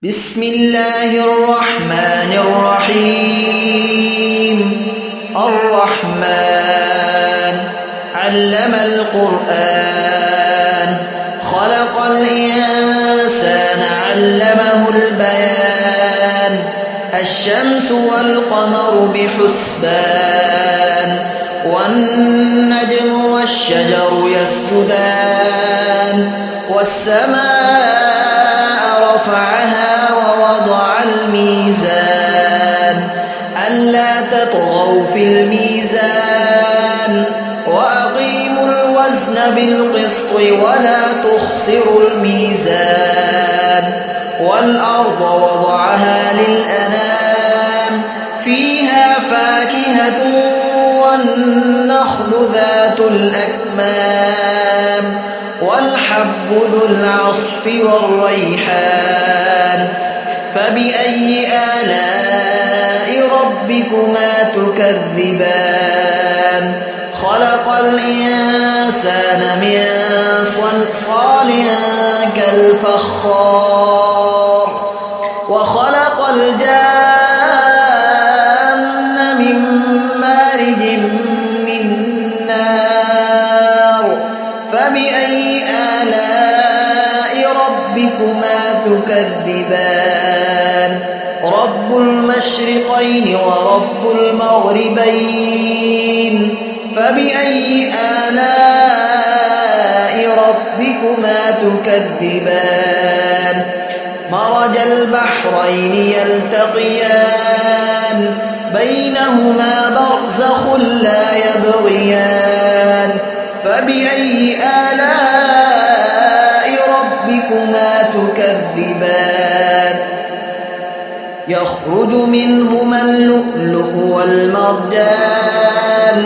بسم الله الرحمن الرحيم. الرحمن علم القرآن، خلق الإنسان علمه البيان. الشمس والقمر بحسبان، والنجم والشجر يسجدان. والسماء رفعها ووضع الميزان، ألا تطغوا في الميزان. وأقيموا الوزن بالقسط ولا تخسروا الميزان. والأرض وضعها للأنام، فيها فاكهة والنخل ذات الأكمام، والحب ذو العصف والريحان. فبأي آلاء ربكما تكذبان؟ خلق الإنسان من صلصال كالفخار، وخلق الجان من مارج من نار. فبأي آلاء ربكما تكذبان؟ رب المشرقين ورب المغربين. فبأي آلاء ربكما تكذبان؟ مرج البحرين يلتقيان، بينهما برزخ لا يبغيان. فبأي آلاء ربكما تكذبان؟ يخرج منهما اللؤلؤ والمرجان.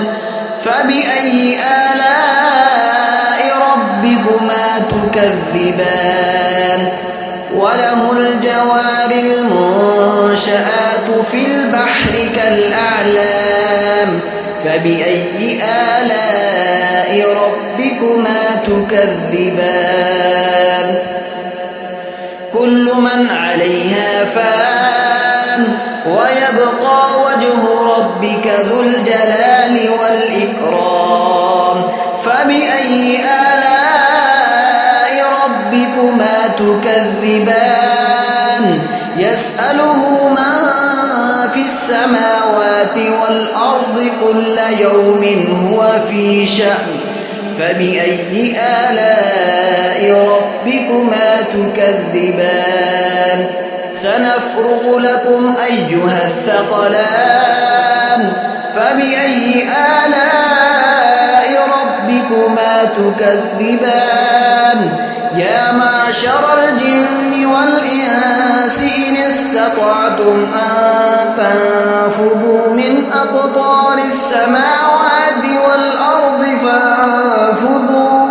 فبأي آلاء ربكما تكذبان؟ وله الجوار المنشآت في البحر كالأعلام. فبأي آلاء ربكما تكذبان؟ كل من عليها فان، ويبقى وجه ربك ذو الجلال والإكرام. فبأي آلاء ربكما تكذبان؟ يسأله من في السماوات والأرض كل يوم هو في شأن. فبأي آلاء ربكما تكذبان؟ سنفرغ لكم أيها الثقلان. فبأي آلاء ربكما تكذبان؟ يا معشر الجن والإنس إن استطعتم أن تنفذوا من أقطار السماوات والأرض فانفذوا،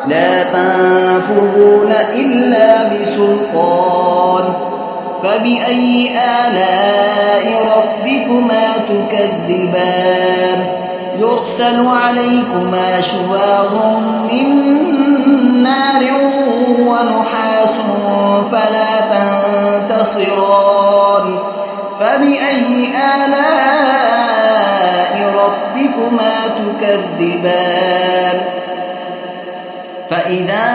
لا تنفذون إلا بسلطان. فبأي آلاء ربكما تكذبان؟ يرسل عليكما شواظ من نار ونحاس فلا تنتصران. فبأي آلاء ربكما تكذبان؟ فإذا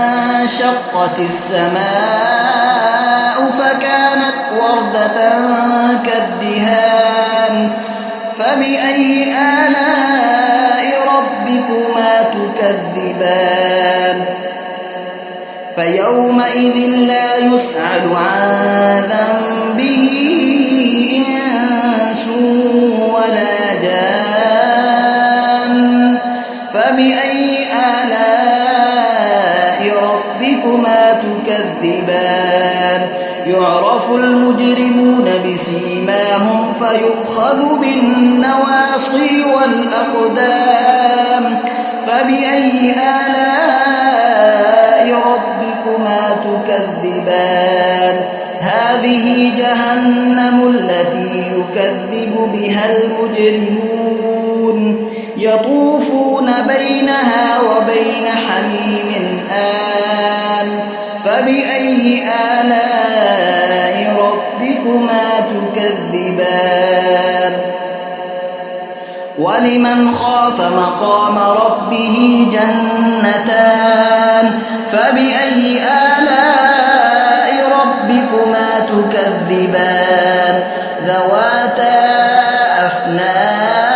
انشقت السماء فكانت وردة كالدهان. فبأي آلاء ربكما تكذبان؟ فيومئذ لا يسأل عن ذنبه إنس ولا جان. فبأي آلاء ربكما تكذبان؟ يعرف المجرمون بسيماهم فيؤخذ بالنواصي والأقدام. فبأي آلاء ربكما تكذبان؟ هذه جهنم التي يكذب بها المجرمون، يطوفون بينها وبين حميم آن. فبأي آلاء ربكما تكذبان ولمن خاف مقام ربه جنتان فبأي آلاء ربكما تكذبان ذواتا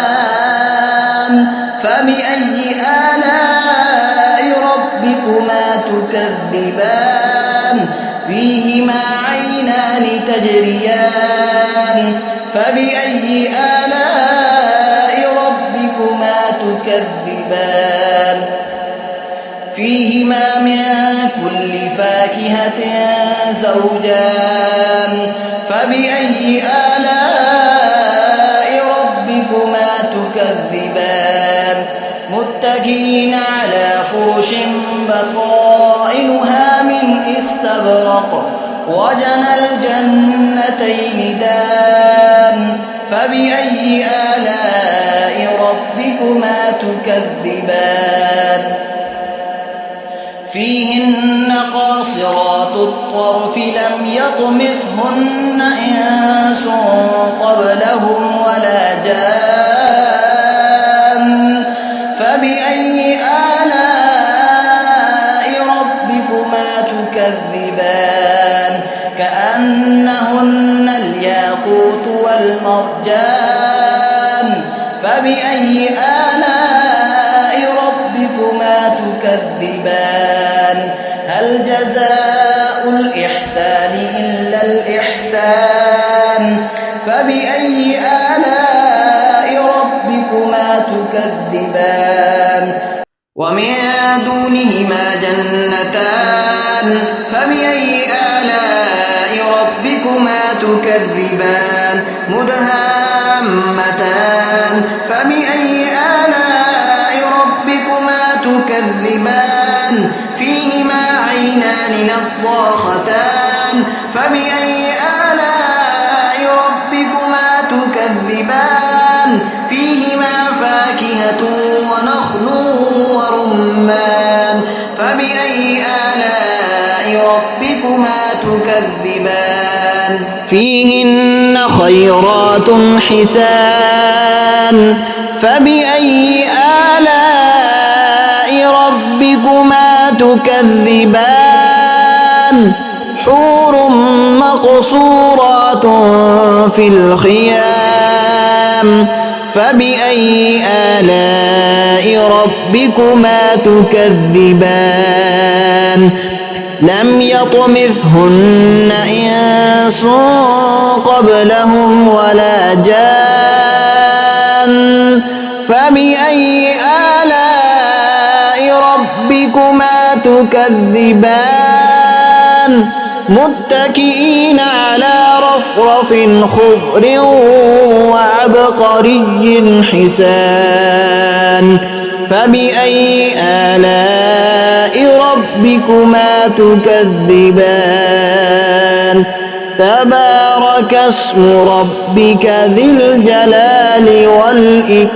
أفنان فبأي آلاء ربكما تكذبان فيهما عينان تجريان فبأي آلاء ربكما تكذبان فيهما من كل فاكهة زوجان فبأي آلاء ربكما تكذبان متكئين على فرش بطائنها من استبرق وجنى الجنتين دان فبأي آلاء ربكما تكذبان فيهن قاصرات الطرف لم يطمثهن إنس قبلهم ولا جان فبأي آلاء ربكما تكذبان كأنهن الياقوت والمرجان فبأي آلاء ربكما تكذبان هل جزاء الإحسان إلا الإحسان فبأي آلاء ربكما تكذبان ومن دونهما جنتان فبأي آلاء ربكما تكذبان مدهامتان فبأي آلاء ربكما تكذبان فيهما عينان نضاختان فبأي آلاء ربكما تكذبان فيهما فاكهة ونخل ورمان فبأي آلاء ربكما تكذبان فيهن خيرات حسان فبأي آلاء ربكما تكذبان حور مقصورات في الخيام فبأي آلاء ربكما تكذبان لم يطمثهن إنس قبلهم ولا جان فبأي آلاء ربكما تكذبان متكئين على رفرف خضر وعبقري حسان فبأي آلاء ربكما تكذبان تبارك اسم ربك ذي الجلال والإكرام